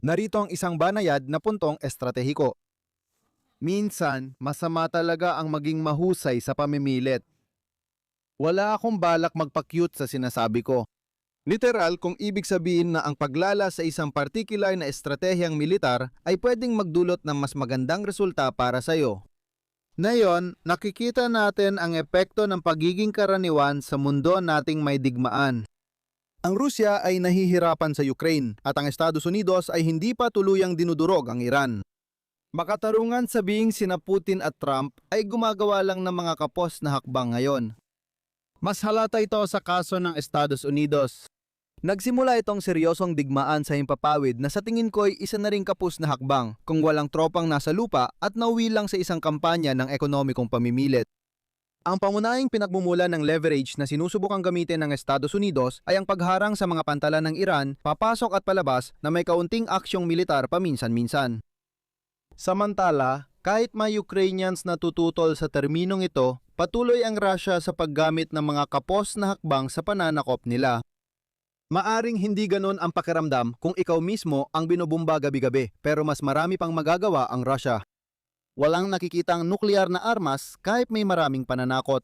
Narito ang isang banayad na puntong estratehiko. Minsan, masama talaga ang maging mahusay sa pamimilit. Wala akong balak magpa-cute sa sinasabi ko. Literal kung ibig sabihin na ang paglala sa isang particular na estratehiyang militar ay pwedeng magdulot ng mas magandang resulta para sa iyo. Ngayon, nakikita natin ang epekto ng pagiging karaniwan sa mundo nating may digmaan. Ang Rusya ay nahihirapan sa Ukraine at ang Estados Unidos ay hindi pa tuluyang dinudurog ang Iran. Makatarungan sabihing sina Putin at Trump ay gumagawa lang ng mga kapos na hakbang ngayon. Mas halata ito sa kaso ng Estados Unidos. Nagsimula itong seryosong digmaan sa himpapawid na sa tingin ko'y isa na ring kapos na hakbang kung walang tropang nasa lupa at nauwi lang sa isang kampanya ng ekonomikong pamimilit. Ang pangunahing pinagmumula ng leverage na sinusubukang gamitin ng Estados Unidos ay ang pagharang sa mga pantalan ng Iran, papasok at palabas na may kaunting aksyong militar paminsan-minsan. Samantala, kahit may Ukrainians na tututol sa terminong ito, patuloy ang Russia sa paggamit ng mga kapos na hakbang sa pananakop nila. Maaring hindi ganon ang pakiramdam kung ikaw mismo ang binubumba gabi-gabi, pero mas marami pang magagawa ang Russia. Walang nakikitang nuklear na armas kahit may maraming pananakot.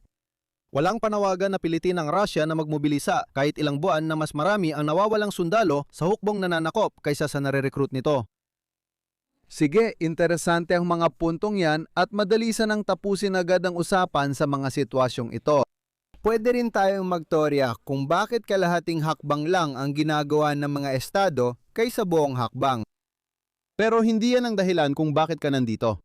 Walang panawagan na pilitin ng Russia na magmobilisa kahit ilang buwan na mas marami ang nawawalang sundalo sa hukbong nananakop kaysa sa nare-recruit nito. Sige, interesante ang mga puntong yan at madali sanang tapusin agad ang usapan sa mga sitwasyong ito. Pwede rin tayong magtorya kung bakit kalahating hakbang lang ang ginagawa ng mga estado kaysa buong hakbang. Pero hindi yan ang dahilan kung bakit ka nandito.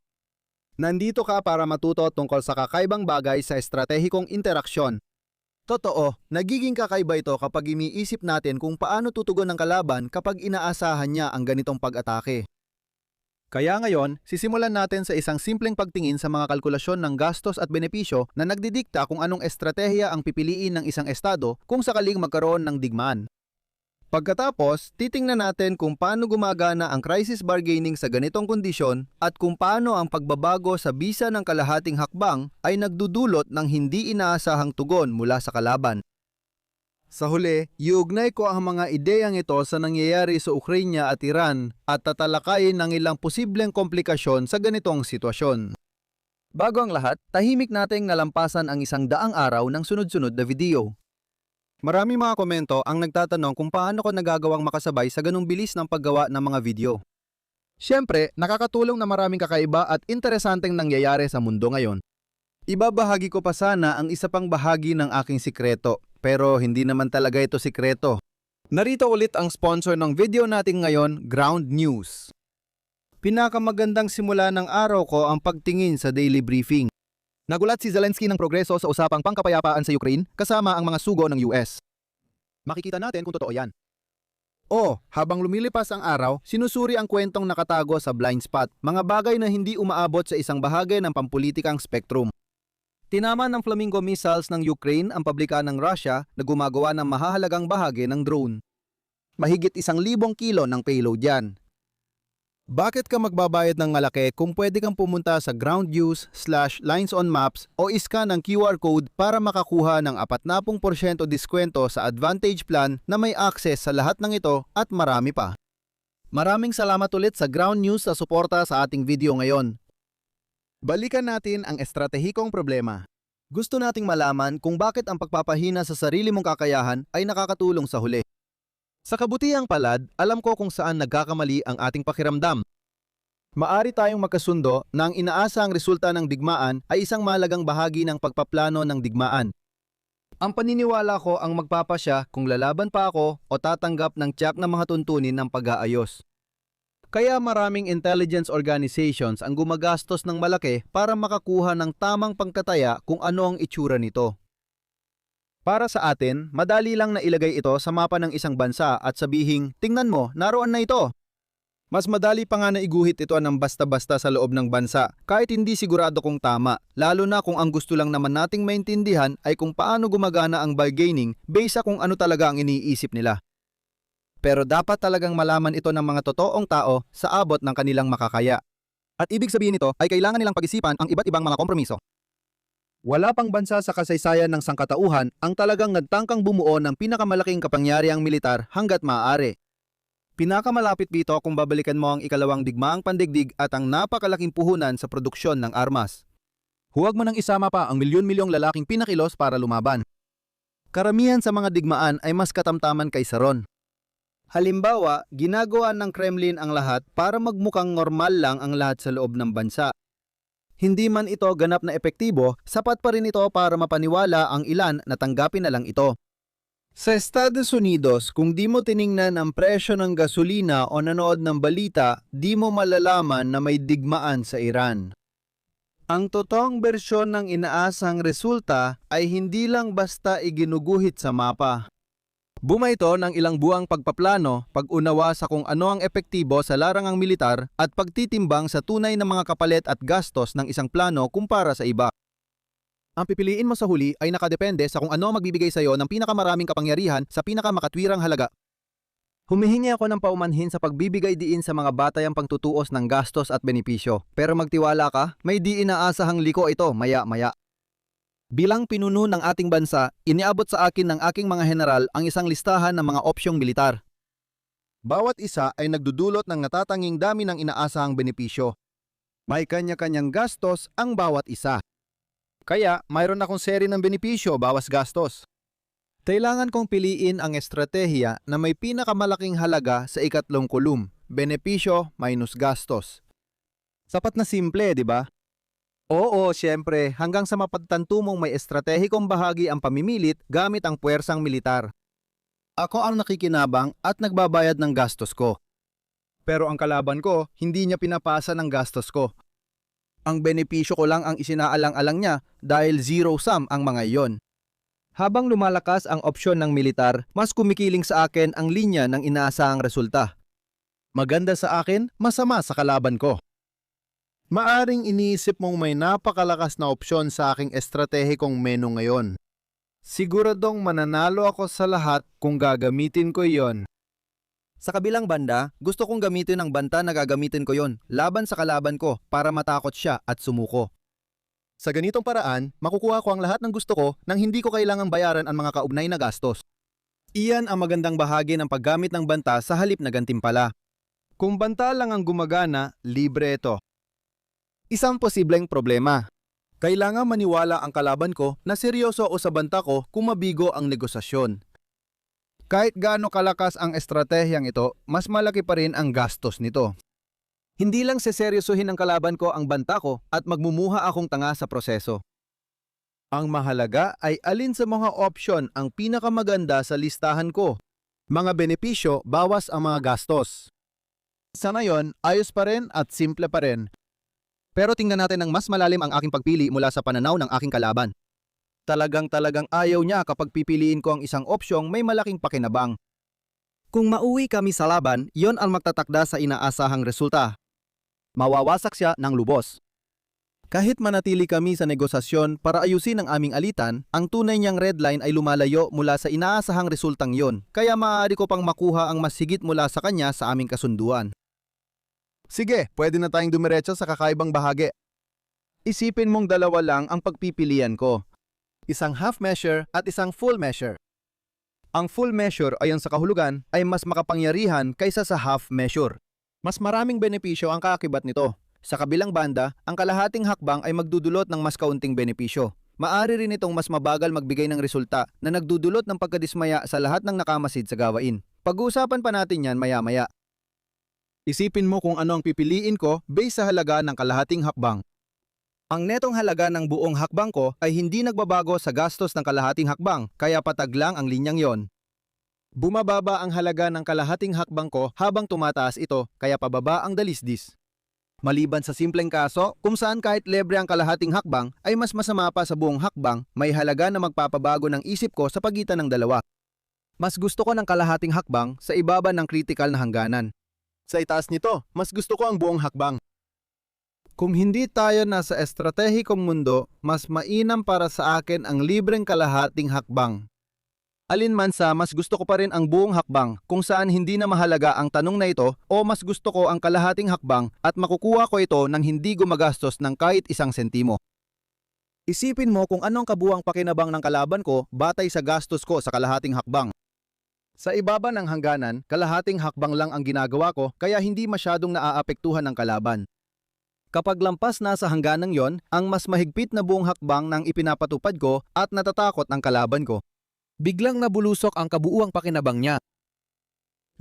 Nandito ka para matuto tungkol sa kakaibang bagay sa estratehikong interaksyon. Totoo, nagiging kakaiba ito kapag iniisip natin kung paano tutugon ng kalaban kapag inaasahan niya ang ganitong pag-atake. Kaya ngayon, sisimulan natin sa isang simpleng pagtingin sa mga kalkulasyon ng gastos at benepisyo na nagdidikta kung anong estratehiya ang pipiliin ng isang estado kung sakaling magkaroon ng digmaan. Pagkatapos, titingnan natin kung paano gumagana ang crisis bargaining sa ganitong kondisyon at kung paano ang pagbabago sa bisa ng kalahating hakbang ay nagdudulot ng hindi inaasahang tugon mula sa kalaban. Sa huli, iugnay ko ang mga ideyang ito sa nangyayari sa Ukraine at Iran at tatalakayin ng ilang posibleng komplikasyon sa ganitong sitwasyon. Bago ang lahat, tahimik nating nalampasan ang 100 araw ng sunod-sunod na video. Marami mga komento ang nagtatanong kung paano ko nagagawang makasabay sa ganung bilis ng paggawa ng mga video. Siyempre, nakakatulong na maraming kakaiba at interesanteng nangyayari sa mundo ngayon. Ibabahagi ko pa sana ang isa pang bahagi ng aking sikreto, pero hindi naman talaga ito sikreto. Narito ulit ang sponsor ng video natin ngayon, Ground News. Pinakamagandang simula ng araw ko ang pagtingin sa daily briefing. Nagulat si Zelensky ng progreso sa usapang pangkapayapaan sa Ukraine kasama ang mga sugo ng US. Makikita natin kung totoo yan. Habang lumilipas ang araw, sinusuri ang kwentong nakatago sa blind spot, mga bagay na hindi umaabot sa isang bahagi ng pampulitikang spektrum. Tinaman ng Flamingo missiles ng Ukraine ang pabrika ng Russia na gumagawa ng mahahalagang bahagi ng drone. Mahigit 1,000 kilo ng payload yan. Bakit ka magbabayad ng malaki kung pwede kang pumunta sa groundnews/lines on maps o iskan ang QR code para makakuha ng 40% diskwento sa Advantage Plan na may access sa lahat ng ito at marami pa. Maraming salamat ulit sa Ground News sa suporta sa ating video ngayon. Balikan natin ang estratehikong problema. Gusto nating malaman kung bakit ang pagpapahina sa sarili mong kakayahan ay nakakatulong sa huli. Sa kabutihang palad, alam ko kung saan nagkakamali ang ating pakiramdam. Maari tayong magkasundo na ang inaasahang resulta ng digmaan ay isang mahalagang bahagi ng pagpaplano ng digmaan. Ang paniniwala ko ang magpapasya kung lalaban pa ako o tatanggap ng tiyak na mga tuntunin ng pag-aayos. Kaya maraming intelligence organizations ang gumagastos ng malaki para makakuha ng tamang pangkataya kung ano ang itsura nito. Para sa atin, madali lang na ilagay ito sa mapa ng isang bansa at sabihing, tingnan mo, naroon na ito. Mas madali pa nga na iguhit ito ng basta-basta sa loob ng bansa, kahit hindi sigurado kung tama, lalo na kung ang gusto lang naman nating maintindihan ay kung paano gumagana ang bargaining based sa kung ano talaga ang iniisip nila. Pero dapat talagang malaman ito ng mga totoong tao sa abot ng kanilang makakaya. At ibig sabihin nito ay kailangan nilang pag-isipan ang iba't ibang mga kompromiso. Wala pang bansa sa kasaysayan ng sangkatauhan ang talagang nagtangkang bumuo ng pinakamalaking kapangyarihang militar hanggat maaari. Pinakamalapit dito kung babalikan mo ang ikalawang digmaang pandigdig at ang napakalaking puhunan sa produksyon ng armas. Huwag mo nang isama pa ang milyon-milyong lalaking pinakilos para lumaban. Karamihan sa mga digmaan ay mas katamtaman kaysa ron. Halimbawa, ginagawa ng Kremlin ang lahat para magmukhang normal lang ang lahat sa loob ng bansa. Hindi man ito ganap na epektibo, sapat pa rin ito para mapaniwala ang ilan na tanggapin na lang ito. Sa Estados Unidos, kung di mo tiningnan ang presyo ng gasolina o nanood ng balita, di mo malalaman na may digmaan sa Iran. Ang totoong bersyon ng inaasang resulta ay hindi lang basta iginuguhit sa mapa. Buma ito ng ilang buwang pagpaplano, pag-unawa sa kung ano ang epektibo sa larangang militar at pagtitimbang sa tunay na mga kapalit at gastos ng isang plano kumpara sa iba. Ang pipiliin mo sa huli ay nakadepende sa kung ano ang magbibigay sa iyo ng pinakamaraming kapangyarihan sa pinakamakatwirang halaga. Humihingi ako ng paumanhin sa pagbibigay diin sa mga batayang pangtutuos ng gastos at benepisyo. Pero magtiwala ka, may di inaasahang liko ito maya-maya. Bilang pinuno ng ating bansa, iniabot sa akin ng aking mga general ang isang listahan ng mga opsyong militar. Bawat isa ay nagdudulot ng natatanging dami ng inaasahang benepisyo. May kanya-kanyang gastos ang bawat isa. Kaya mayroon akong seri ng benepisyo bawas gastos. Kailangan kong piliin ang estratehiya na may pinakamalaking halaga sa ikatlong kolum, benepisyo minus gastos. Sapat na simple, di ba? Oo, siyempre, hanggang sa mapagtanto mong may estratehikong bahagi ang pamimilit gamit ang puwersang militar. Ako ang nakikinabang at nagbabayad ng gastos ko. Pero ang kalaban ko, hindi niya pinapasa ng gastos ko. Ang benepisyo ko lang ang isinaalang-alang niya dahil zero sum ang mga iyon. Habang lumalakas ang opsyon ng militar, mas kumikiling sa akin ang linya ng inaasahang resulta. Maganda sa akin, masama sa kalaban ko. Maaring iniisip mong may napakalakas na opsyon sa aking estratehikong menu ngayon. Siguradong mananalo ako sa lahat kung gagamitin ko iyon. Sa kabilang banda, gusto kong gamitin ang banta na gagamitin ko yon laban sa kalaban ko para matakot siya at sumuko. Sa ganitong paraan, makukuha ko ang lahat ng gusto ko nang hindi ko kailangang bayaran ang mga kaugnay na gastos. Iyan ang magandang bahagi ng paggamit ng banta sa halip na gantimpala. Kung banta lang ang gumagana, libre ito. Isang posibleng problema. Kailangan maniwala ang kalaban ko na seryoso o sa banta ko kung mabigo ang negosasyon. Kahit gaano kalakas ang estratehiyang ito, mas malaki pa rin ang gastos nito. Hindi lang seseryosohin ng kalaban ko ang banta ko at magmumuha akong tanga sa proseso. Ang mahalaga ay alin sa mga opsyon ang pinakamaganda sa listahan ko. Mga benepisyo, bawas ang mga gastos. Sa ngayon, ayos pa rin at simple pa rin. Pero tingnan natin ng mas malalim ang aking pagpili mula sa pananaw ng aking kalaban. Talagang ayaw niya kapag pipiliin ko ang isang opsyong may malaking pakinabang. Kung mauwi kami sa laban, yon ang magtatakda sa inaasahang resulta. Mawawasak siya ng lubos. Kahit manatili kami sa negosasyon para ayusin ang aming alitan, ang tunay niyang red line ay lumalayo mula sa inaasahang resultang yon, kaya maaari ko pang makuha ang mas higit mula sa kanya sa aming kasunduan. Sige, pwede na tayong dumiretso sa kakaibang bahagi. Isipin mong dalawa lang ang pagpipilian ko. Isang half measure at isang full measure. Ang full measure ayon sa kahulugan ay mas makapangyarihan kaysa sa half measure. Mas maraming benepisyo ang kaakibat nito. Sa kabilang banda, ang kalahating hakbang ay magdudulot ng mas kaunting benepisyo. Maari rin itong mas mabagal magbigay ng resulta na nagdudulot ng pagkadismaya sa lahat ng nakamasid sa gawain. Pag-uusapan pa natin yan maya-maya. Isipin mo kung ano ang pipiliin ko based sa halaga ng kalahating hakbang. Ang netong halaga ng buong hakbang ko ay hindi nagbabago sa gastos ng kalahating hakbang, kaya patag lang ang linyang yon. Bumababa ang halaga ng kalahating hakbang ko habang tumataas ito, kaya pababa ang dalisdis. Maliban sa simpleng kaso, kung saan kahit libre ang kalahating hakbang ay mas masama pa sa buong hakbang, may halaga na magpapabago ng isip ko sa pagitan ng dalawa. Mas gusto ko ng kalahating hakbang sa ibaba ng critical na hangganan. Sa itaas nito, mas gusto ko ang buong hakbang. Kung hindi tayo nasa estratehikong mundo, mas mainam para sa akin ang libreng kalahating hakbang. Alinman sa mas gusto ko pa rin ang buong hakbang kung saan hindi na mahalaga ang tanong na ito o mas gusto ko ang kalahating hakbang at makukuha ko ito nang hindi gumagastos ng kahit isang sentimo. Isipin mo kung anong kabuuang pakinabang ng kalaban ko batay sa gastos ko sa kalahating hakbang. Sa ibaba ng hangganan, kalahating hakbang lang ang ginagawa ko kaya hindi masyadong naaapektuhan ng kalaban. Kapag lampas na sa hangganang yon, ang mas mahigpit na buong hakbang nang ipinapatupad ko at natatakot ang kalaban ko. Biglang nabulusok ang kabuuang pakinabang niya.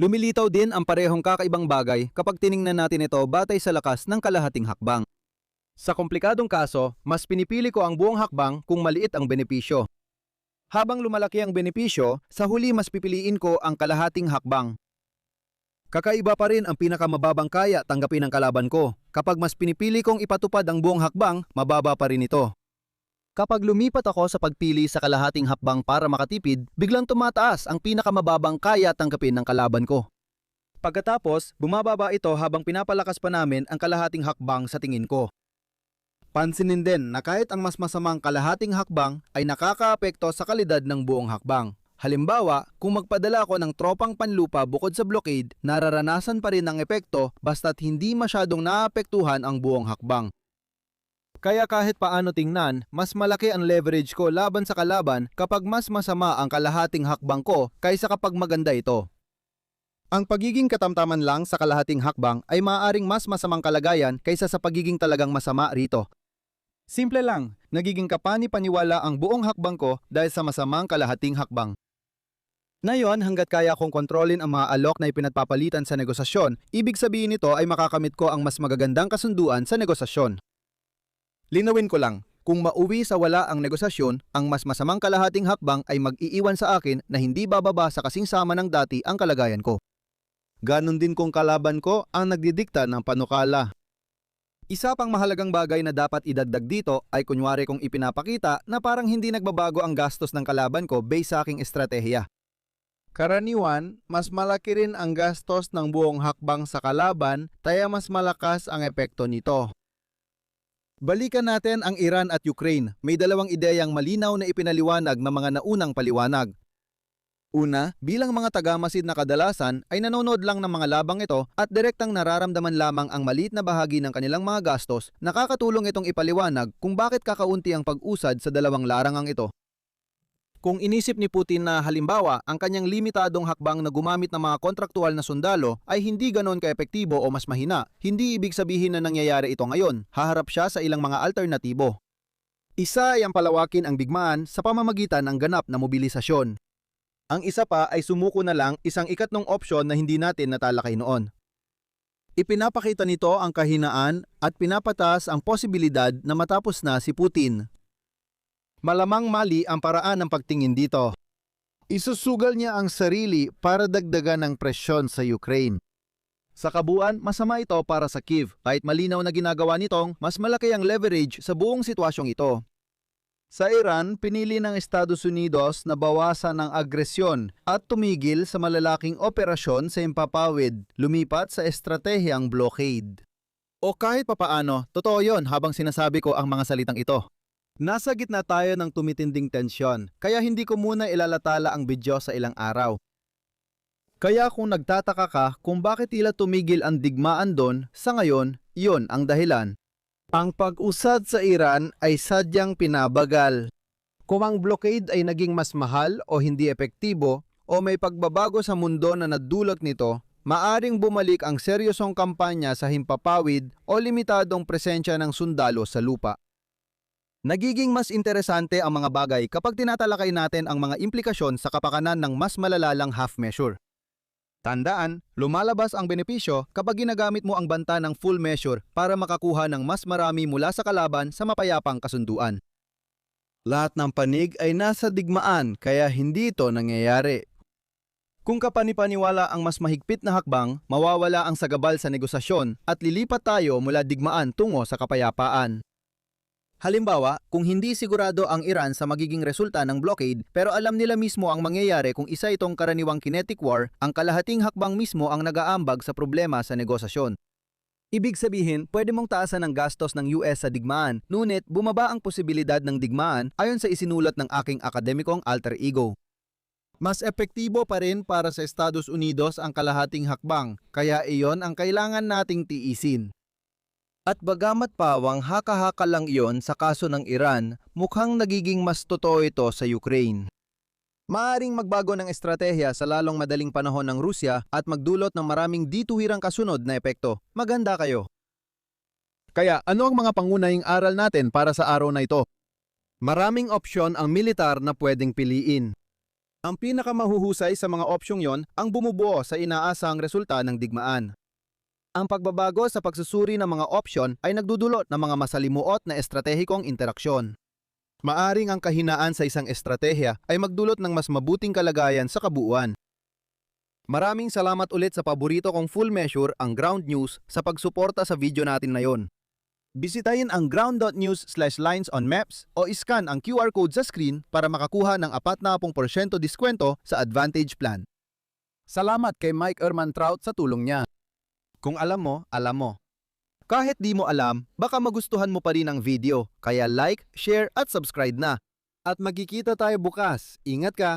Lumilitaw din ang parehong kakaibang bagay kapag tiningnan natin ito batay sa lakas ng kalahating hakbang. Sa komplikadong kaso, mas pinipili ko ang buong hakbang kung maliit ang benepisyo. Habang lumalaki ang benepisyo, sa huli mas pipiliin ko ang kalahating hakbang. Kakaiba pa rin ang pinakamababang kaya tanggapin ng kalaban ko. Kapag mas pinipili kong ipatupad ang buong hakbang, mababa pa rin ito. Kapag lumipat ako sa pagpili sa kalahating hakbang para makatipid, biglang tumataas ang pinakamababang kaya tanggapin ng kalaban ko. Pagkatapos, bumababa ito habang pinapalakas pa namin ang kalahating hakbang sa tingin ko. Pansinin din na kahit ang mas masamang kalahating hakbang ay nakakaapekto sa kalidad ng buong hakbang. Halimbawa, kung magpadala ako ng tropang panlupa bukod sa blockade, nararanasan pa rin ang epekto basta't hindi masyadong naapektuhan ang buong hakbang. Kaya kahit paano tingnan, mas malaki ang leverage ko laban sa kalaban kapag mas masama ang kalahating hakbang ko kaysa kapag maganda ito. Ang pagiging katamtaman lang sa kalahating hakbang ay maaaring mas masamang kalagayan kaysa sa pagiging talagang masama rito. Simple lang, nagiging kapani-paniwala ang buong hakbang ko dahil sa masamang kalahating hakbang. Ngayon, hanggat kaya kong kontrolin ang mga alok na ipinagpapalitan sa negosasyon, ibig sabihin nito ay makakamit ko ang mas magagandang kasunduan sa negosasyon. Linawin ko lang, kung mauwi sa wala ang negosasyon, ang mas masamang kalahating hakbang ay mag-iiwan sa akin na hindi bababa sa kasing sama ng dati ang kalagayan ko. Ganon din kung kalaban ko ang nagdidikta ng panukala. Isa pang mahalagang bagay na dapat idagdag dito ay kunyari kong ipinapakita na parang hindi nagbabago ang gastos ng kalaban ko based sa aking estratehiya. Karaniwan, mas malaki rin ang gastos ng buong hakbang sa kalaban, kaya mas malakas ang epekto nito. Balikan natin ang Iran at Ukraine. May dalawang ideyang malinaw na ipinaliwanag ng mga naunang paliwanag. Una, bilang mga tagamasid na kadalasan ay nanonood lang ng mga labang ito at direktang nararamdaman lamang ang maliit na bahagi ng kanilang mga gastos, nakakatulong itong ipaliwanag kung bakit kakaunti ang pag-usad sa dalawang larangang ito. Kung inisip ni Putin na halimbawa ang kanyang limitadong hakbang na gumamit ng mga kontraktual na sundalo ay hindi ganon kaepektibo o mas mahina, hindi ibig sabihin na nangyayari ito ngayon, haharap siya sa ilang mga alternatibo. Isa ay ang palawakin ang digmaan sa pamamagitan ng ganap na mobilisasyon. Ang isa pa ay sumuko na lang isang ikatlong opsyon na hindi natin natalakay noon. Ipinapakita nito ang kahinaan at pinapataas ang posibilidad na matapos na si Putin. Malamang mali ang paraan ng pagtingin dito. Isusugal niya ang sarili para dagdagan ng presyon sa Ukraine. Sa kabuuan, masama ito para sa Kyiv kahit malinaw na ginagawa nitong mas malaki ang leverage sa buong sitwasyong ito. Sa Iran, pinili ng Estados Unidos na bawasan ang agresyon at tumigil sa malalaking operasyon sa himpapawid, lumipat sa estratehiyang blockade. O kahit papaano, totoo yon habang sinasabi ko ang mga salitang ito. Nasa gitna tayo ng tumitinding tensyon, kaya hindi ko muna ilalatala ang video sa ilang araw. Kaya kung nagtataka ka kung bakit tila tumigil ang digmaan doon, sa ngayon, iyon ang dahilan. Ang pag-usad sa Iran ay sadyang pinabagal. Kung ang blockade ay naging mas mahal o hindi epektibo o may pagbabago sa mundo na nadulot nito, maaring bumalik ang seryosong kampanya sa himpapawid o limitadong presensya ng sundalo sa lupa. Nagiging mas interesante ang mga bagay kapag tinatalakay natin ang mga implikasyon sa kapakanan ng mas malalalang half measure. Tandaan, lumalabas ang benepisyo kapag ginagamit mo ang banta ng full measure para makakuha ng mas marami mula sa kalaban sa mapayapang kasunduan. Lahat ng panig ay nasa digmaan kaya hindi ito nangyayari. Kung kapanipaniwala ang mas mahigpit na hakbang, mawawala ang sagabal sa negosasyon at lilipat tayo mula digmaan tungo sa kapayapaan. Halimbawa, kung hindi sigurado ang Iran sa magiging resulta ng blockade pero alam nila mismo ang mangyayari kung isa itong karaniwang kinetic war, ang kalahating hakbang mismo ang nag-aambag sa problema sa negosasyon. Ibig sabihin, pwede mong taasan ang gastos ng US sa digmaan, ngunit bumaba ang posibilidad ng digmaan ayon sa isinulat ng aking akademikong alter ego. Mas epektibo pa rin para sa Estados Unidos ang kalahating hakbang, kaya iyon ang kailangan nating tiisin. At bagamat pawang haka-haka lang iyon sa kaso ng Iran, mukhang nagiging mas totoo ito sa Ukraine. Maaring magbago ng estratehiya sa lalong madaling panahon ng Rusya at magdulot ng maraming dituwirang kasunod na epekto. Maganda kayo. Kaya ano ang mga pangunahing aral natin para sa araw na ito? Maraming opsyon ang militar na pwedeng piliin. Ang pinakamahuhusay sa mga opsyong yon ang bumubuo sa inaasahang resulta ng digmaan. Ang pagbabago sa pagsusuri ng mga opsyon ay nagdudulot ng mga masalimuot na estratehikong interaksyon. Maaring ang kahinaan sa isang estratehiya ay magdulot ng mas mabuting kalagayan sa kabuuan. Maraming salamat ulit sa paborito kong full measure ang Ground News sa pagsuporta sa video natin na yon. Bisitahin ang ground.news/lines on maps o iscan ang QR code sa screen para makakuha ng 40% diskwento sa Advantage Plan. Salamat kay Mike Trout sa tulong niya. Kung alam mo, alam mo. Kahit di mo alam, baka magustuhan mo pa rin ang video, kaya like, share at subscribe na. At magkikita tayo bukas. Ingat ka!